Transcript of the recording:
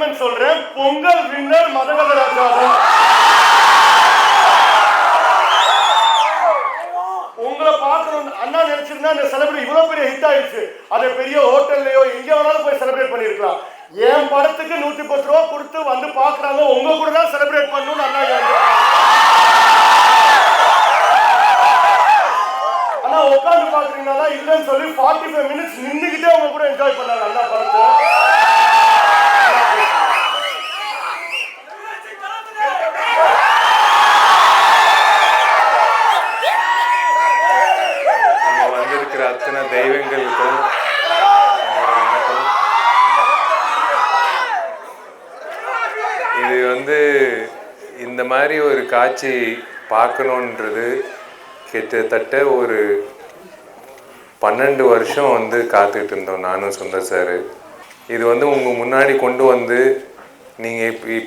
Commitment சொல்றேன், Pongal winner மதகதராஜா தான். உங்களை பார்க்கணும் அண்ணா நினைச்சிருந்தா இந்த செலிபிரேட் இவ்வளவு பெரிய ஹிட் ஆயிடுச்சு, அதை பெரிய ஹோட்டல்லையோ எங்க வேணாலும் போய் செலிப்ரேட் பண்ணிருக்கலாம். என் படத்துக்கு 110 ரூபா கொடுத்து வந்து பாக்குறாங்க, உங்க கூட தான் செலிப்ரேட் பண்ணணும்னு அண்ணா ஆனா உட்காந்து பாக்குறீங்களா இல்லன்னு சொல்லி 45 மினிட்ஸ் நின்னுகிட்டே அவங்க கூட என்ஜாய் பண்ணாங்க அண்ணா படத்தை. வந்திருக்கிற அத்தனை தெய்வங்களுக்கும் இது இந்த மாதிரி ஒரு காட்சி பார்க்கணுன்றது கிட்டத்தட்ட ஒரு 12 வருஷம் காத்துக்கிட்டு இருந்தோம் நானும் சுந்தர் சார். இது உங்கள் முன்னாடி கொண்டு வந்து நீங்கள்